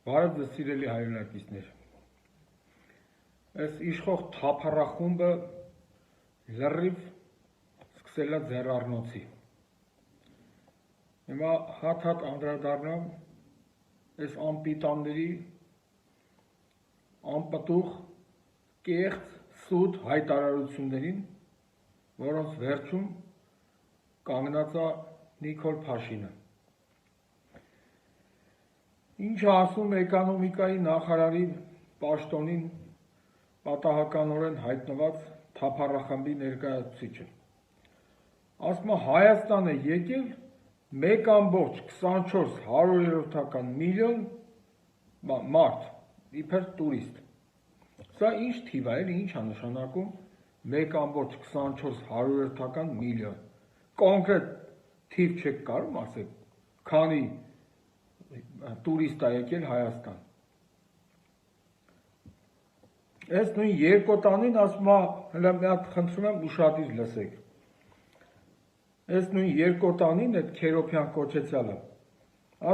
Բարև ձեզ սիրելի հայրենակիցներ, այս իշխող թափառախումբը լրիվ սկսել է ձեռառնոցի։ Հիմա հատ անդրադառնամ այս անպիտանների անպտուղ կեղծ սուտ հայտարարություններին, որոնց վերջում կանգնած է Նիկոլ Փաշինը։ Ինչ ասում էկոնոմիկայի նախարարի պաշտոնին պատահականորեն հայտնված թափառախմբի ներկայացուցիչը։ Ասում է Հայաստան է եկել 1,24 միլիոն մարդ, իբր տուրիստ։ Սա ինչ թիվ է, ինչ է նշանակում 1,24 միլիոն։ Կոնկրետ թիվ չեք կարող ասել, քանի տուրիստ է եկել Հայաստան։ Այս նույն երկոտանին ասում է, հələ մի հատ խնդրում եմ ուշադիր լսեք։ Այս նույն երկոտանին այդ Քերոբյան կոչեցյալը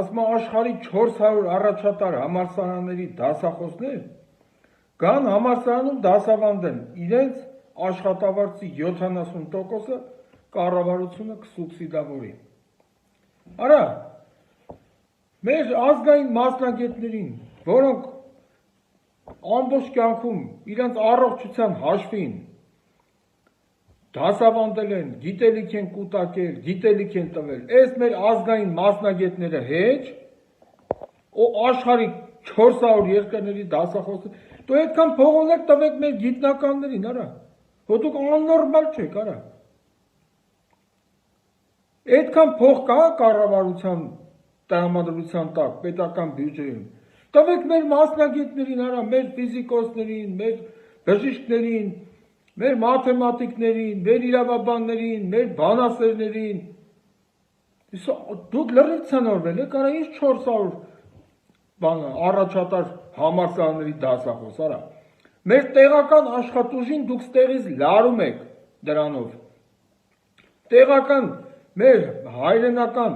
ասում է աշխարհի 400 առաջատար համալսարանների դասախոսներ կան համալսարանում դասավանդեն, իրենց աշխատավարձի 70%-ը կառավարությունը կսուբսիդավորի։ Արա մեր ազգային մասնագետներին, որոնք ամբողջ կյանքում իրենց առողջության հաշվին դասավանդել են, գիտելիք են կուտակել, գիտելիք են տվել, այս մեր ազգային մասնագետները հեչ, աշխարհի 400 երկրների դասախոսը, դու այդքան փողոներ տվեք մեր գիտնականներին, արա, հո դուք աննորմալ չեք, արա։ Այդքան փող կա կառավարության տրամադրության տակ, պետական բյուջեում, տվեք մեր մասնագետներին, արա, մեր ֆիզիկոսներին, մեր բժիշկներին, մեր մաթեմատիկներին, մեր իրավաբաններին, մեր բանասերներին, դուք լրիվ ցնորվել եք, արա, ինչ 400 առաջատար համալսարանների դասախոս, արա, մեր տեղական աշխատուժին դուք ստեղից լարում եք դրանով, տեղական մեր հայրենական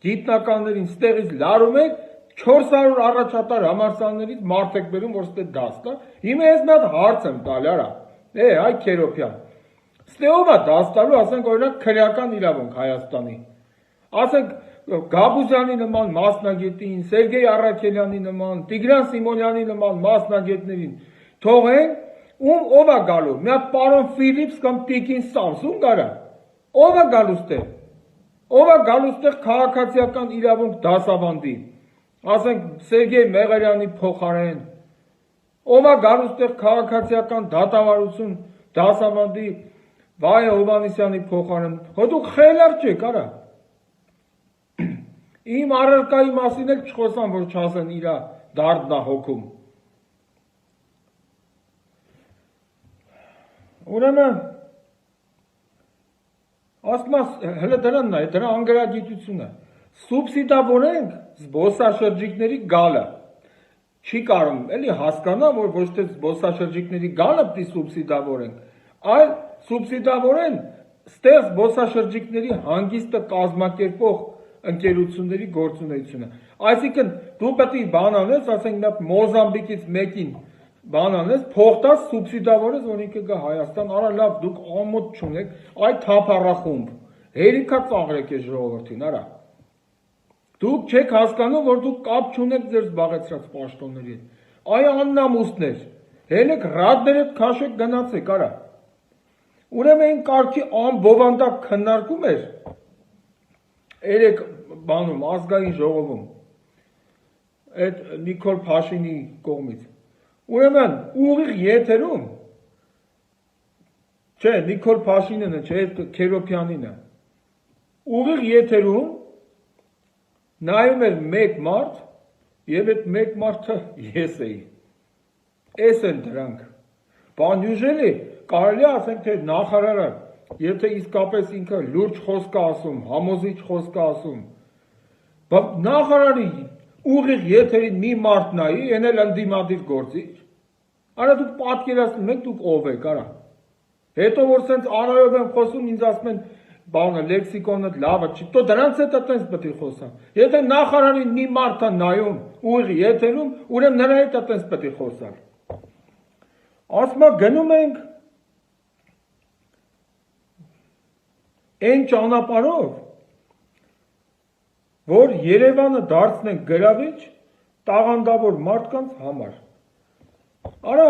գիտնականներին ստեղից լարում եք, 400 առաջատար համալսարաններից մարդ եք բերում, որ ստե դաս տա, հիմա ես մի հատ հարց եմ տալի, արա, այ Քերոբյան, ստե ով է դաս տալու, ասենք օրինակ քրեական իրավունք Հայաստանի, ասենք Գաբուզյանի նման մասնագետին, Սերգեյ Առաքելյանի նման, Տիգրան Սիմոնյանի նման մասնագետներին թողեն, ով է գալու, մի հատ պարոն Ֆիլիպս կամ Տիկին Սամսուն գարա, ով է գալու ստե, ով է գալու ստեղ քաղաքացիական իրավունք դասավանդի, ասենք Սերգեյ Մեղերյանի փոխարեն, ով է գալու ստեղ քաղաքացիական դատավարություն դասավանդի Վայե Հովհաննիսյանի փոխարեն, հո դուք խելար չեք, արա։ Իմ առարկայի մասին էլ չխոսան, որ չասեն իրա դարդն է հոգում։ Ուրեմն ասում ես, հələ դրանն է, դրա անգրագիտությունը, սուբսիդավորենք զբոսաշրջիկների գալը, չի կարում, էլի հասկանա, որ ոչ թե զբոսաշրջիկների գալը պիտի սուբսիդավորենք, այլ սուբսիդավորեն ստեղ զբոսաշրջիկների հանգիստը կազմակերպող ընկերությունների գործունեությունը, այսինքն դու պետք է բան անես, ասենք Մոզամբիկից մեկին բան անես, փող տաս սուբսիդավորես, որ ինքը գա Հայաստան, արա լավ, դուք ամոթ չունեք, այ թափառախումբ, հերիքա ծաղրեք է ժողովրդին, արա։ Դուք չեք հասկանում, որ դուք կապ չունեք ձեր զբաղեցրած պաշտոնների հետ, այ աննամուսներ, հենեք ռադներ հետ քաշեք գնացեք, արա։ Ուրեմն այն կարգի անբովանդակ քննարկում էր երեք բանում, ազգային ժողովում, այդ Նիկոլ Փաշինի կողմից, ուրեմն ուղիղ եթերում, չէ, Նիկոլ Փաշինինը, չէ, Քերոբյանինը, ուղիղ եթերում նայում էր մեկ մարդ, և այդ մեկ մարդը ես էի, ես են դրանք, բանյուժելի, կարելի ասենք, թե նախարարը, եթե իսկապես ինքը լուրջ խոսք է ասում, համոզիչ խոսք է ասում, նախարարի ուղիղ եթերին մի մարդ նայի, են էլ ընդդիմադիր գործիչ, արա դուք պատկերացնում եք, դուք ով եք, արա, հետո որ սենց անայով եմ խոսում, ինձ ասում են, բանը լեքսիկոնը լավը չի, તો դրանց հետ այտենց պետք է խոսամ։ Եթե նախարարին մի մարդ է նայում ուղիղ եթերում, ուրեմն նրա հետ այտենց պետք է խոսալ։ Ասма գնում ենք այն ճանապարհով, որ Երևանը դարձնենք գրավիչ տաղանդավոր մարդկանց համար։ Արա,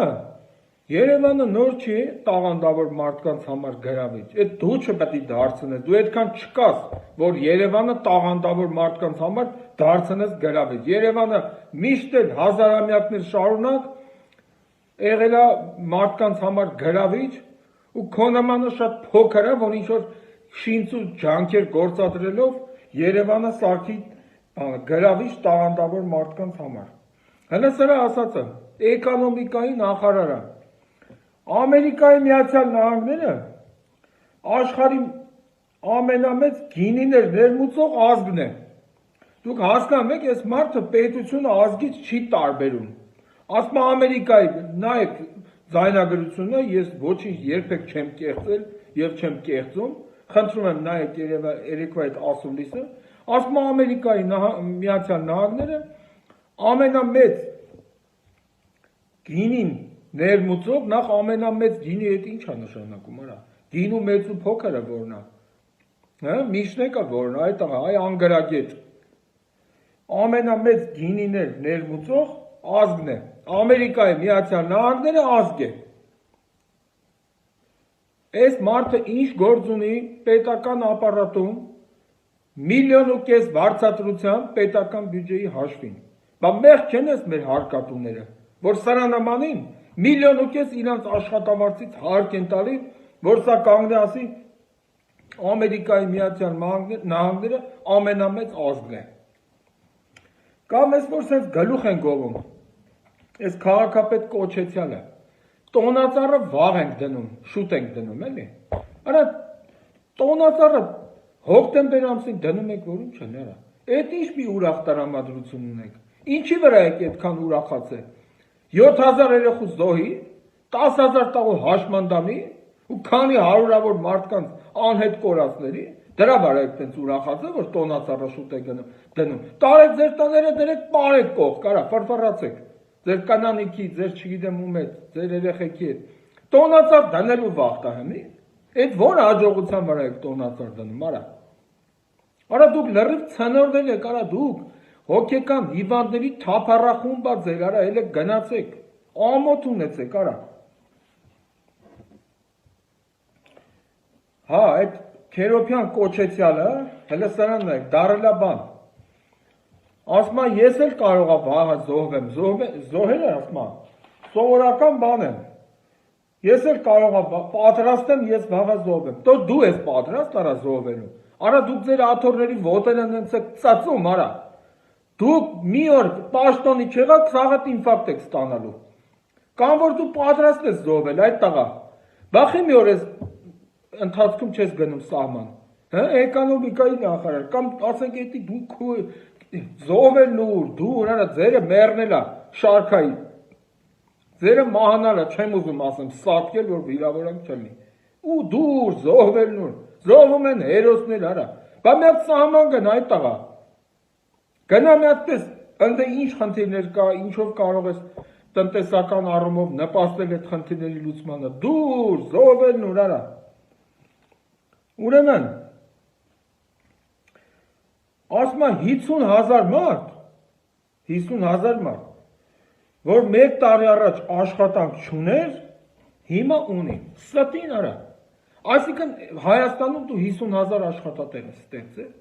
Երևանը նոր չի տաղանդավոր մարդկանց համար գրավիչ, այդ դու չպետք է դարձնես, դու այդքան չկաս, որ Երևանը տաղանդավոր մարդկանց համար դարձնես գրավիչ։ Երևանը միշտ էլ հազարամյակներ շարունակ եղել է մարդկանց համար գրավիչ ու քո նմանը շատ փոքր է, որ ինչ-որ շինց ու ջանքեր գործադրելով Երևանը սարքի գրավիչ տաղանդավոր մարդկանց համար։ Հələ սրա ասածը էկոնոմիկայի նախարարը Ամերիկայի Միացյալ Նահանգները աշխարհի ամենամեծ գինիներ ներմուծող ազգն է։ Դուք հասկանում եք, այս մարդը պետությունը ազգից չի տարբերում։ Ասում է Ամերիկայի, նայեք ձայնագրությունը, ես ոչինչ երբեք չեմ կեղծել եւ չեմ կեղծում, խնդրում եմ նայեք երեկվա այդ ասուլիսը, ասում է Ամերիկայի Միացյալ Նահանգները ամենամեծ գինին ներմուծող, նախ ամենամեծ գինի հետ ինչ է նշանակում, արա։ Գինու մեծ ու փոքրը որն է։ Հա, Միշնեկը որն է, այդ այ անգրագետ։ Ամենամեծ գինիներ ներմուծող ազգն է։ Ամերիկայի Միացյալ Նահանգները ազգ է։ Այս մարդը ինչ գործ ունի պետական ապարատում 1,5 միլիոն վարձատրությամբ պետական բյուջեի հաշվին։ Բա մեղք չեն ես մեր հարկատուները, որ սրանամանին 1,5 միլիոն իրանց աշխատավարձից հարկ են տալի, որ սա կանգնի Ամերիկայի Միացյալ Նահանգները ամենամեծ ազգն է։ Կամ ես որ սենց գլուխ են գովում, այս քաղաքապետ Կոչեցյալը, տոնածառը վաղ ենք դնում, շուտ ենք դնում, էլի։ Արա տոնածառը հոկտեմբեր ամսին դնում եք, որ ինչ են, արա։ Այդ ինչ մի ուրախ տրամադրություն ունեք։ Ինչի վրա եք այդքան ուրախացել։ 7000 երեխու զոհի, 10,000 տաղու հաշմանդամի ու քանի հարյուրավոր մարդկանց անհետ կորածների, դրա վրա եք տենց ուրախացել, որ տոնածառը շուտ եք դնում։ Տարեք ձեր տները դրեք պարեք կողք, արա, ֆրֆռացեք։ Ձեր կանանիքի, ձեր չգիտեմ ում հետ, ձեր երեխեքի հետ։ Տոնածառ դնելու վաղտ է հմի։ Այդ ո՞ր հաջողության վրա եք տոնածառ դնում, արա։ Արա դուք լրիվ ցնորվել եք, արա դուք հոգեկան հիվանդների թափառախումբ է ձեր, արա, էլ գնացեք, ամոթ ունեցեք, արա։ Հա, այդ Քերոբյան Կոչեցյալը, հələ սրանն է, դարելաբան։ Ասում է, ես էլ կարող եմ վաղը զոհվեմ, զոհել է, ասում է, սովորական բան եմ։ Ես էլ կարող եմ պատրաստ եմ, ես վաղը զոհվեմ։ Դու դու ես պատրաստ, արա, զոհվելու։ Արա, դուք ձեր աթոռների ոտերը նենց եք ծածում, արա։ Դուք մի օր պաշտոնի չեղաք, սաղատ ինֆարկտ եք ստանալու։ Կամ որ դու պատրաստ ես զոհվել, այդ տղա։ Բախի մի օր ես ընթացքում չես գնում սահման։ Հա, էկոնոմիկայի նախարար, կամ ասենք էդի դու զոհվելու, դու արա ձերը մեռնելա շարքայի։ Ձերը մահանալը, չեմ ուզում ասեմ, սատկել, որ վիրավորանք չլինի։ Ու դուր զոհվելն ուր, զոհվում են հերոսներ, արա։ Բա մի հատ սահման գնա, այդ տղա։ Գնա մի հատպես, ընդ ինչ խնդիրներ կա, ինչով կարող ես տնտեսական առումով նպաստել այդ խնդիրների լուծմանը։ Դուր զոհվելն ուր, արա։ Ուրեմն, ասում է 50,000 մարդ, 50,000 մարդ, որ մեկ տարի առաջ աշխատանք չուներ, հիմա ունի, ստին արա, այսինքն Հայաստանում դու 50,000 աշխատատեղ ես ստեղծել,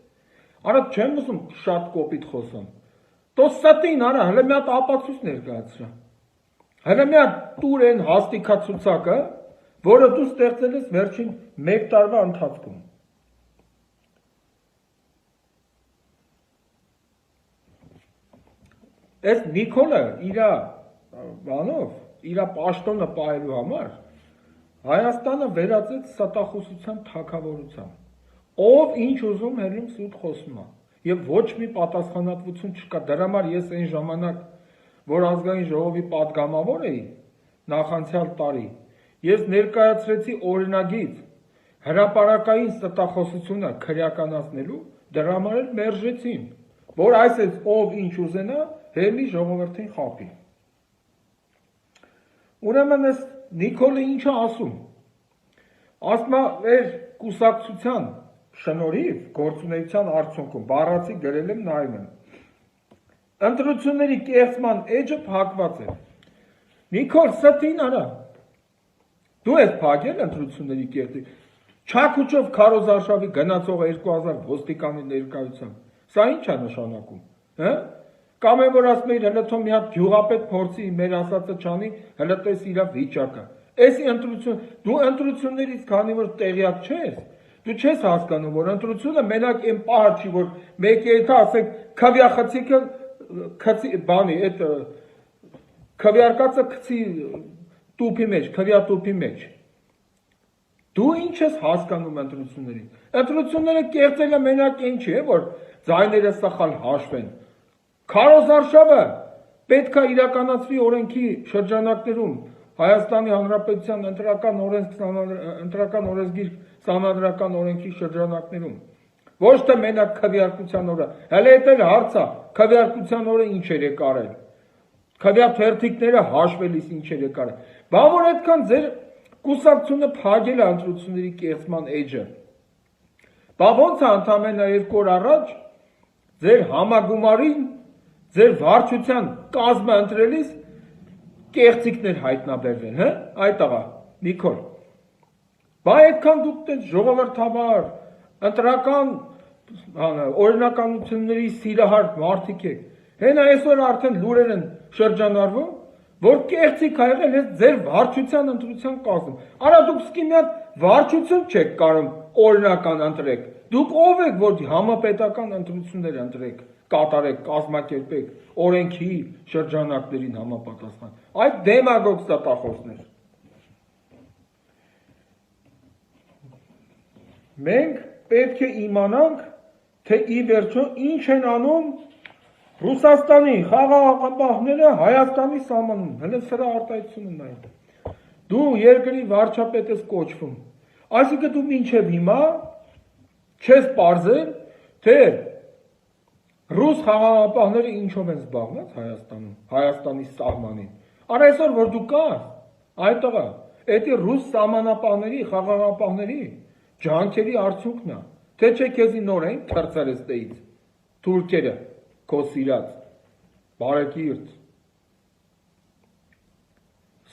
արա չեմ ուզում շատ կոպիտ խոսամ, դու ստին արա, հələ մի հատ ապացույց ներկայացրա, հələ մի հատ տուր են հաստիքացուցակը, որը դու ստեղծել ես վերջին մեկ տարվա ընթացքում։ Այս Նիկոլը իրա բանով, իրա պաշտոնը պահելու համար Հայաստանը վերածեց ստախոսության թագավորության։ Ով ինչ ուզում հելում սուտ խոսում է։ Եվ ոչ մի պատասխանատվություն չկա։ Դրա համար ես այն ժամանակ, որ ազգային ժողովի պատգամավոր էի, նախանցյալ տարի, ես ներկայացրեցի օրինագիծ, հրապարակային ստախոսությունը քրեականացնելու դրա համար էլ մերժեցին, որ այսպես ով ինչ ուզենա, հելի ժողովրդին խապի։ Ուրեմն այս Նիկոլը ինչ է ասում։ Ասում է, մեր կուսակցության շնորհիվ գործունեության արդյունքում բառացի գրել եմ նայում եմ։ Ընտրությունների կեղծման էջը փակված է։ Նիկոլ ստին արա։ Դու ես փակել ընտրությունների կեղծի։ Չակուչով քարոզարշավի գնացող 2000 ոստիկանի ներկայությամբ։ Սա ինչ է նշանակում, հա? Կամ է որ ասում էիր հələ թող մի հատ գյուղապետ փորձի մեր ասածը չանի, հələ տես իր վիճակը։ Էսի ընտրություն, դու ընտրություններից քանի որ տեղյակ չես, դու չես հասկանում, որ ընտրությունը մենակ այն պահը չի, որ մեկի հետ ասեք քավյախցիկը բանի, այդ քավյարկածը գցի տուփի մեջ, քավյատուփի մեջ։ Դու ինչ ես հասկանում ընտրություններին։ Ընտրությունները կեղծելը մենակ այն չի, որ ձայները սխալ հաշվեն։ Քարոզարշավը պետք է իրականացվի օրենքի շրջանակներում Հայաստանի Հանրապետության ընտրական օրենսգիր սահմանադրական օրենքի շրջանակներում։ Ոչ թե մենակ քվեարկության օրը։ Հələ այդ հարց է, քվեարկության օրը ինչ էր եկարել։ Քվեաթերթիկները հաշվելիս ինչ էր եկարել։ Բա որ այդքան ձեր կուսակցությունը փակել է ընտրությունների կեղծման էջը։ Բա ոնց է ընդամենը 2 օր առաջ ձեր համագումարին ձեր վարչության կազմը ընտրելիս կեղծիկներ հայտնաբերվել, հա? Այդ աղա, Նիկոլ։ Բա այդքան դուք դες ժողովրդավար, ընտրական օրինականությունների սիրահար մարդիկ եք։ Հենա այսօր արդեն լուրեր են շրջանառվում, որ կեղծիկ ա եղել է ձեր վարչության ընտրության կազմում։ Արա դուք սկի մի հատ վարչություն չեք կարող օրինական ընտրեք։ Դուք ով եք, որ համապետական ընտրություններ ընտրեք, կատարեք, կազմակերպեք օրենքի շրջանակներին համապատասխան։ Այդ դեմագոգ ստախոսներ։ Մենք պետք է իմանանք, թե ի վերջո ինչ են անում Ռուսաստանի խաղաղապահները Հայաստանի սահմանում, հենց սրա արտահայտությունը նայեք։ Դու երկրի վարչապետ ես կոչվում։ Այսինքն դու մինչև հիմա չես պարզել, թե ռուս խաղաղապահները ինչով են զբաղված Հայաստանում, Հայաստանի սահմանին։ Արա այսօր որ դու կաս, այդ տղա, էդի ռուս սահմանապահների, խաղաղապահների ջանքերի արդյունքն է, թե չէ քեզի նոր են թրծել ստեից, թուրքերը քո սիրած բարեկիրթ։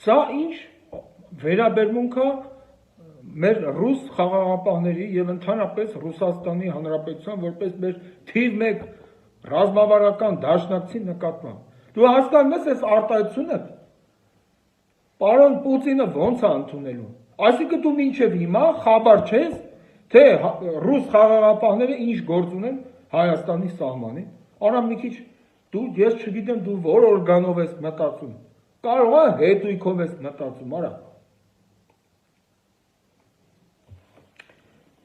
Սա ինչ վերաբերմունք է մեր ռուս խաղաղապահների եւ ընդհանրապես Ռուսաստանի Հանրապետության որպես մեր թիվ 1 ռազմավարական դաշնակցի նկատմամբ։ Դու հասկանում ես այս արտահայտությունը պարոն Պուտինը ոնց է ընդունելու։ Այսինքն դու մինչև հիմա խաբար չես, թե ռուս խաղաղապահները ինչ գործ ունեն Հայաստանի սահմանին։ Արա մի քիչ դու ես չգիտեմ դու որ օրգանով ես մտածում։ Կարող է հետույքով ես մտածում, արա։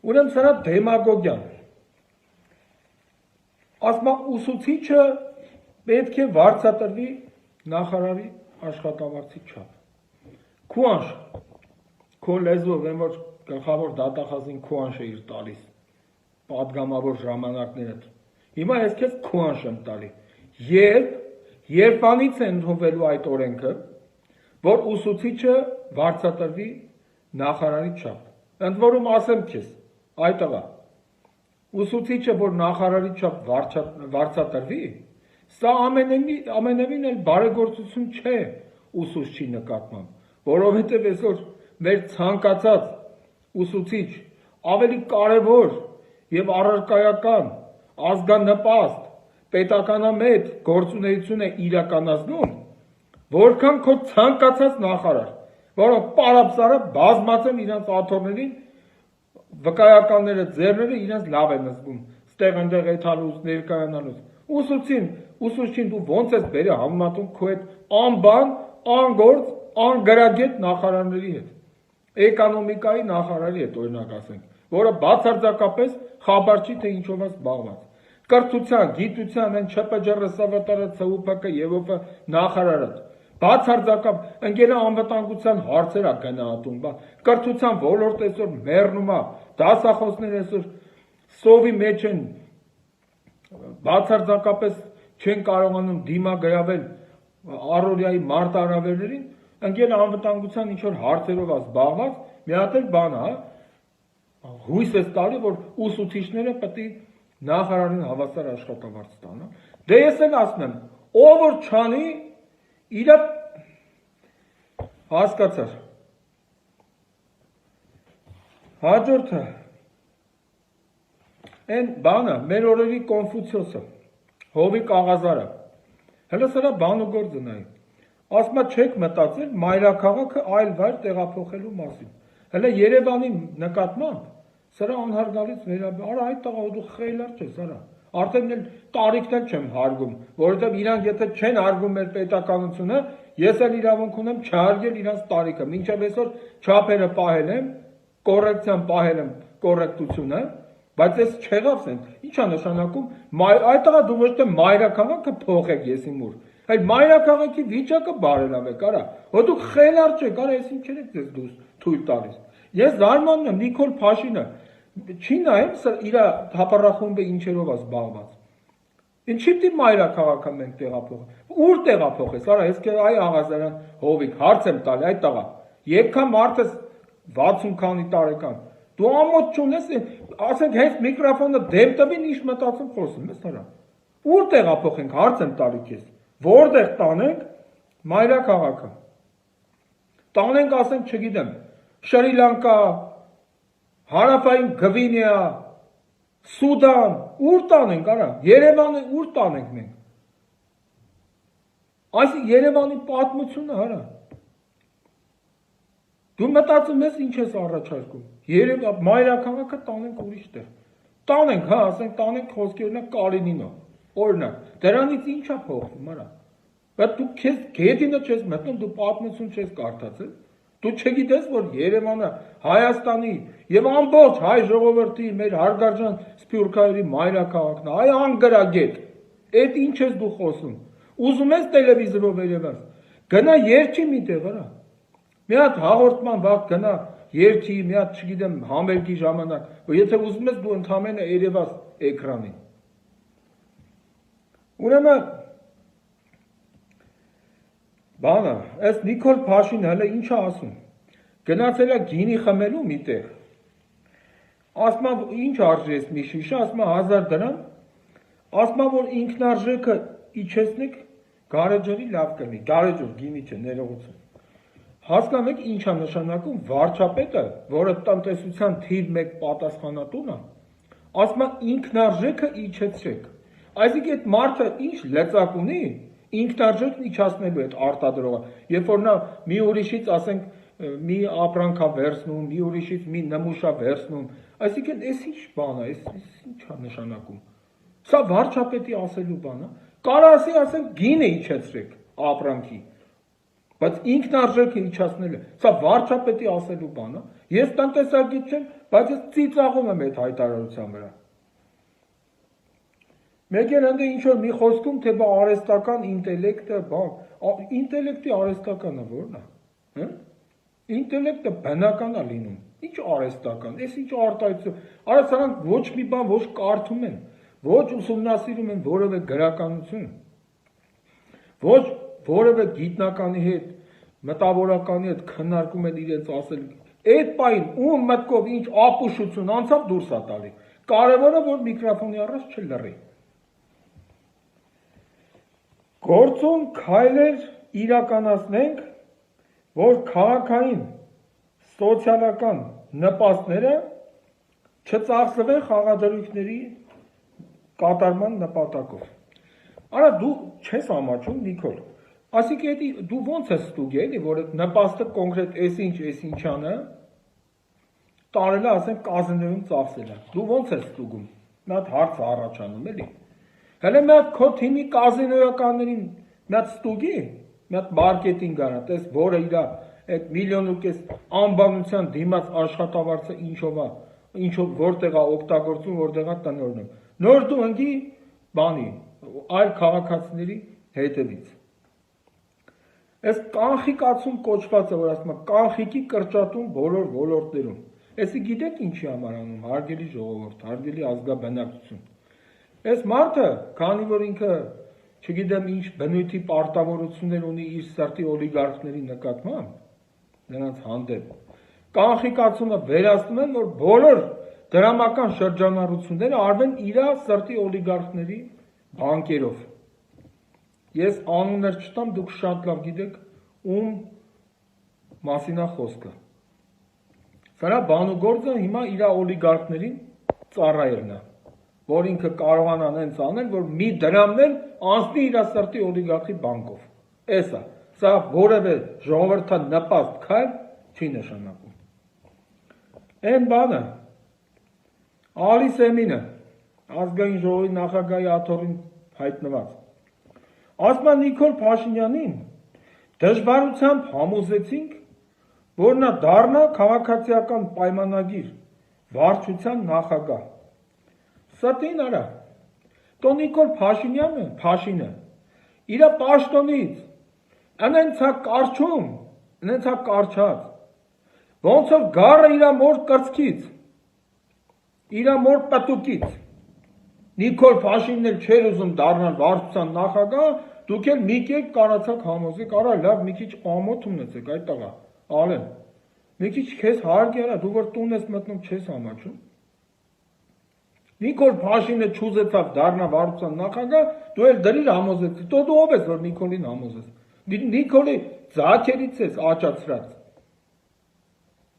Ուրեմն սրա դեմագոգիան։ Ասում է ուսուցիչը պետք է վարձատրվի նախարարի աշխատավարձի չափ։ Քուանշ քո լեզվով են որ գլխավոր դատախազին քուանշ է իր տալիս։ Պատգամավոր ժամանակները։ Հիմա ես քեզ քուանշ եմ տալի։ Երբանից է ընդունվելու այդ օրենքը, որ ուսուցիչը վարձատրվի նախարարի չափ։ Ընդ որում ասեմ քեզ, այդ տղա, ուսուցիչը որ նախարարի չափ վարձատրվի, սա ամենևին էլ բարեգործություն չէ ուսուցչի նկատմամբ, որովհետև այսօր մեր ցանկացած ուսուցիչ ավելի կարևոր եւ առարկայական ազգանպաստ պետականամետ գործունեություն է իրականացնում, որքան քո ցանկացած նախարար, որոնք պարապսարը բազմած են իրենց աթոռներին, վկայականները ձեռները իրենց լավ են զգում, ստեղ այնտեղ եթալուց ներկայանալուց։ Ուսուցչին դու ոնց ես բերե համեմատում քո հետ անբան, անգործ, անգրագետ նախարարների հետ։ Էկոնոմիկայի նախարարի հետ օրինակ ասենք, որը բացարձակապես խաբար չի թե ինչով է զբաղված։ Կրթության, գիտության, են ՉՊՃ, ՍՎՏ, ՑՈՒՊԿ եւ ՈՊ նախարարը, Բացարձակապ ընկերը անվտանգության հարցեր է գնահատում, կրթության ոլորտ այսօր մեռնում է, դասախոսներ այսօր սովի մեջ են, բացարձակապես չեն կարողանում դիմագրավել առօրյայի մարտահրավերներին, ընկերը անվտանգության ինչ-որ հարցերով է զբաղված, մի հատ էլ բան է, հույս ես տալի, որ ուսուցիչները պետք է նախարարին հավասար աշխատավարձ տան։ Դե ես էլ ասում եմ, ով որ չանի, իր հասկացար։ Հաջորդը այն բանը, մեր օրերի Կոնֆուցիոսը, հովի կաղազարը, հələ սրա բան ու գործ նայի, ասում է չեք մտածել մայրաքաղաքը այլ վայր տեղափոխելու մասին, հələ Երևանի նկատմամբ, սրա անհարգալից վերաբերյալ, արա այդ տղա դու խելար չես, արա, արդեն էլ տարիքն էլ չեմ հարգում, որովհետև իրանք եթե չեն հարգում մեր պետականությունը, ես էլ իրավունք ունեմ չհարգել իրանց տարիքը, մինչև այսօր չափերը պահել եմ, կոռեկցիան պահել եմ կոռեկտությունը, բայց ես չեղավ սենց, ի՞նչ է նշանակում, այդ տղա դու ոչ թե մայրաքաղաքը փոխեք եսի մուր, այլ մայրաքաղաքի վիճակը բարելավեք, արա, հո դուք խելար չեք, արա, ես ինչ եք ձեզ դուս թույլ տալիս։ Ես զարմանում եմ Նիկոլ Փաշինը չի նայում իր հապառախումբը ինչերով է զբաղված։ Ինչի՞ պիտի մայրաքաղաքը մենք տեղափոխենք։ Ուր տեղափոխես, արա, ես քեզ այ Աղազարյան Հովիկ հարց եմ տալի, այդ տղա։ Եկա մարդս 60 քանի տարեկան։ Դու ամոթ չունես, ասենք հենց միկրոֆոնը դեմ տվին, ինչ մտածում խոսում ես, արա։ Ուր տեղափոխենք, հարց եմ տալի քեզ։ Որտեղ տանենք մայրաքաղաքը։ Տանենք, ասենք, չգիտեմ, Շրի Լանկա, Հարավային Գվինեա, Սուդան, ուր տանենք, արա, Երևանը ուր տանենք մենք։ Այս Երևանի պատմությունը, արա։ Դու մտածում ես ինչ ես առաջարկում։ Մայրաքաղաքը տանենք ուրիշ տեղ։ Տանենք, հա, ասենք տանենք խոսքի օրինակ Կալինինո, օրինակ։ Դրանից ի՞նչ է փոխվում, արա։ Բայց դու քեզ գետինը չես մտնում, դու պատմություն չես կարդացել։ Դու չգիտես, որ Երևանը Հայաստանի եւ ամբողջ հայ ժողովրդի մեր հարգարժան սփյուռքահայերի մայրաքաղաքն է, այ անգրագետ։ Այդ ինչ ես դու խոսում։ Ուզում ես տելևիզորով երևաս։ Գնա երկի մի տեղ, արա։ Մի հատ հաղորդման վաղ գնա երկի, մի հատ չգիտեմ համերգի ժամանակ, որ եթե ուզում ես դու ընդհանրապես երևաս էկրանին։ Ուրեմն բանը, այս Նիկոլ Փաշինը հələ ինչ է ասում։ Գնացել է գինի խմելու մի տեղ։ Ասում է ինչ արժի էս մի շիշը, ասում է 1000 դրամ։ Ասում է որ ինքնարժեքը իջեցնեք, գարեջրի լավ կլինի։ Գարեջուր գինի չէ, ներողություն։ Հասկանու եք ինչ է նշանակում վարչապետը, որը տնտեսության թիվ 1 պատասխանատուն է, ասում է ինքնարժեքը իջեցրեք։ Այսինքն այդ մարդը ինչ լծակ ունի, ինքնարժեքն իջացնելու այդ արտադրողը, երբ որ նա մի ուրիշից, ասենք, մի ապրանք է վերցնում, մի ուրիշից մի նմուշ է վերցնում, այսինքն այս ինչ բան է, այս ինչ է նշանակում։ Սա վարչապետի ասելու բան է։ Կարող ասի, ասենք, գինը իջեցրեք ապրանքի, բայց ինքնարժեքը իջացնելը, սա վարչապետի ասելու բան է։ Ես տնտեսագետ չեմ, բայց ես ծիծաղում եմ այդ հայտարարության վրա։ Մեկ էլ ընդ ինչ-որ մի խոսքում, թե բա արհեստական ինտելեկտը, ինտելեկտի արհեստականը ո՞րն է։ Ինտելեկտը բնական է լինում։ Ինչ արհեստական, այս ինչ արտահայտություն։ Արա սրանք ոչ մի բան ոչ կարդում են, ոչ ուսումնասիրում են որևէ գրականություն, ոչ որևէ գիտնականի հետ, մտավորականի հետ քննարկում են իրենց ասել։ Այդ պայն ում մտքով ինչ ապուշություն անցավ դուրս է տալի։ Կարևորը որ միկրոֆոնի առաջ չլռի։ Գործուն քայլեր իրականացնենք, որ քաղաքային սոցիալական նպաստները չծախսվեն խաղադրույքների կատարման նպատակով։ Արա դու չես ամաչում Նիկոլ։ Այսինքն դու ոնց ես ստուգի էլի, որ այդ նպաստը կոնկրետ այսինչանը տարել է, ասենք կազինոյում ծախսել է։ Դու ոնց ես ստուգում։ Մի հատ հարց առաջանում էլի։ Հələ մի հատ քո թիմի կազինոյականներին մի հատ ստուգի, մի հատ մարքեթինգ արա, տես որը իր այդ 1.5 միլիոն անբանության դիմաց աշխատավարձը ինչով է, ինչով որտեղ է օգտագործում, որտեղ է տնօրնում։ Նոր դու ընկի բանի, այլ քաղաքացիների հետևից։ Այս կանխիկացում կոչվածը, որ ասում է կանխիկի կրճատում բոլոր ոլորտներում։ Էսի գիտեք ինչի համար անում, հարգելի ժողովուրդ, հարգելի ազգաբնակչություն։ Այս մարդը, քանի որ ինքը, չգիտեմ ինչ բնույթի պարտավորություններ ունի իր սրտի օլիգարխների նկատմամբ, նրանց հանդեպ, կանխիկացումը վերացնում են, որ բոլոր դրամական շրջանառությունները արվեն իր սրտի օլիգարխների բանկերով։ Ես անուններ չտամ, դուք շատ լավ գիտեք, ում մասին է խոսքը։ Սրա բանուգործը հիմա իր օլիգարխներին ծառայելն է, որ ինքը կարողանան հենց անել, որ մի դրամներ անցնի իր սրտի օլիգարխի բանկով։ Էս է, սա որևէ ժողովրդան նպաստ քայլ չի նշանակում։ Այն բանը, Ալի Սեմինը, ազգային ժողովի նախագահի աթոռին հայտնված, ասում է Նիկոլ Փաշինյանին դժվարությամբ համոզեցինք, որ նա դառնա քաղաքացիական պայմանագիր վարչության նախագահ։ Ստին արա, տո Նիկոլ Փաշինյանը, Փաշինը, իր պաշտոնից, ընենցա կարչում, ընենցա կարչած, ոնց որ գառը իր մոր կրծքից, իր մոր պտուկից, Նիկոլ Փաշինն էլ չէր ուզում դառնալ վարչության նախագահ, դուք էլ մի կերպ կարացաք համոզեք, արա լավ մի քիչ ամոթ ունեցեք այդ տղա, Ալեն, մի քիչ քեզ հարգ արա, դու որ տուն ես մտնում չես ամաչում։ Նիկոլ Փաշինը չուզեցավ դառնա վարչության նախագահ, դու էլ դրիր համոզեցի, տո դու ով ես որ Նիկոլին համոզես։ Նիկոլի ձակերից ես աճացրած։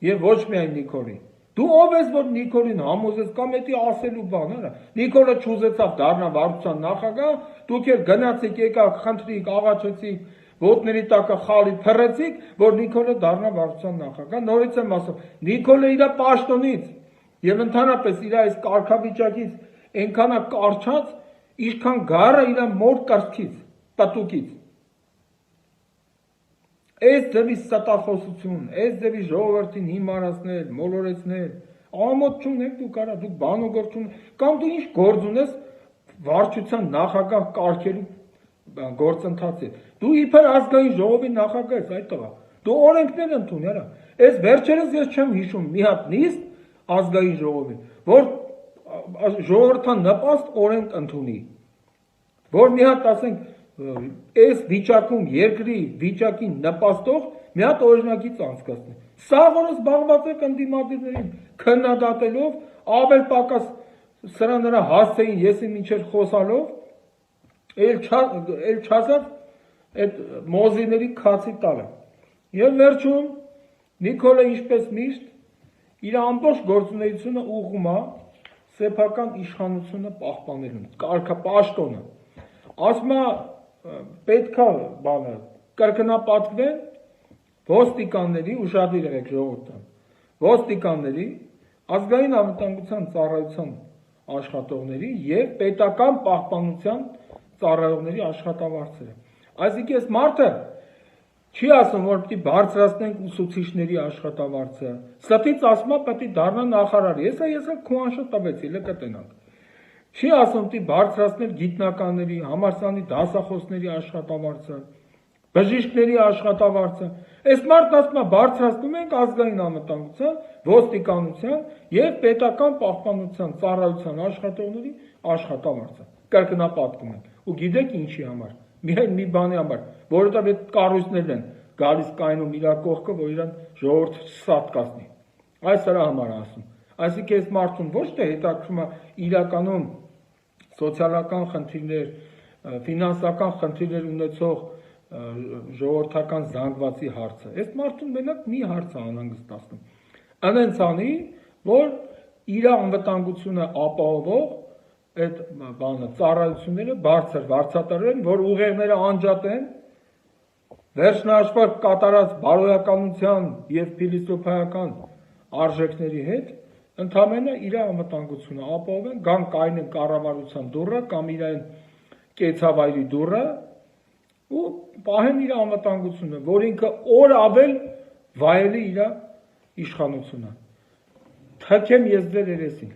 Եվ ոչ միայն Նիկոլի։ Դու ով ես որ Նիկոլին համոզես կամ էդի ասելու բան արա։ Նիկոլը չուզեցավ դառնա վարչության նախագահ, դուք էլ գնացիք, եկաք, խնդրիք, աղաչեցիք, ոտների տակը խալի փռեցիք, որ Նիկոլը դառնա վարչության նախագահ։ Նորից եմ ասում, Նիկոլը իր պաշտոնից եւ ընդհանրապես իր այս կարգավիճակից այնքան է կարճած, ինչքան գառը իր մոր կրծքից, պտուկից։ Այս ձևի ստախոսություն, այս ձևի ժողովրդին հիմարացնել, մոլորեցնել, ամոթ չունեք դուք արա, դուք բանուգործ չունեք, կամ դու ինչ գործ ունես վարչության նախագահ կարգելու գործընթացի։ Դու իբր ազգային ժողովի նախագահ ես այդ տղա։ Դու օրենքներ ընդունի արա։ Այս վերջերս ես չեմ հիշում մի հատ նիստ ազգային ժողովի, որ ժողովրդան նպաստ օրենք ընդունի, որ մի հատ ասենք այս վիճակում երկրի վիճակին նպաստող մի հատ օրինակից անցկացնի։ Սա որ զբաղված եք ընդդիմադիրներին քննադատելով, ավել պակաս սրա նրա հասցեին եսի մինչեր խոսալով, էլ չասած այդ մոզիների քացի տալը։ Եվ վերջում Նիկոլը ինչպես միշտ իր ամբողջ գործունեությունը ուղղում է սեփական իշխանությունը պահպանելուն, կարգապաշտոնը։ Ասում է պետքա բանը կրկնապատկվեն ոստիկանների, ուշադիր եղեք ժողովուրդը, ոստիկանների, ազգային անվտանգության ծառայության աշխատողների եւ պետական պահպանության ծառայողների աշխատավարձերը։ Այսինքն այս մարդը չի ասում, որ պիտի բարձրացնենք ուսուցիչների աշխատավարձը, ստից ասում է պիտի դառնա նախարար, ես քո անշը տվեցի, լկտենանք։ Չի ասում պիտի բարձրացնել գիտնականների, համալսարանի դասախոսների աշխատավարձը, բժիշկների աշխատավարձը։ Այս մարդն ասում է բարձրացնում ենք ազգային անվտանգության, ոստիկանության եւ պետական պահպանության ծառայության աշխատողների աշխատավարձը։ Կրկնապատկում են։ Ու գիտեք ինչի համար։ Միայն մի բանի համար, որովհետեւ այդ կառույցներն են գալիս կայնում իր կողքը, որ իրան ժողովուրդը չսատկացնի։ Այս սրա համար ասում։ Այսինքն այս մարդուն ոչ թե հետաքրում է իրականում սոցիալական խնդիրներ, ֆինանսական խնդիրներ ունեցող ժողովրդական զանգվածի հարցը։ Այս մարդուն մենակ մի հարց է անհանգստացնում։ Անենց անի, որ իր անվտանգությունը ապահովող այդ բանը ծառայությունները բարձր վարձատրեն, որ ուղեղները անջատեն, վերջնահաշվարկ կատարած բարոյականության եւ փիլիսոփայական արժեքների հետ, ընդամենը իր անվտանգությունը ապահովեն, գան կայնեն կառավարության դուռը կամ իր այն կեցավայրի դուռը ու պահեն իր անվտանգությունը, որ ինքը օր ավել վայելի իր իշխանությունը։ Թքեմ ես ձեր երեսին։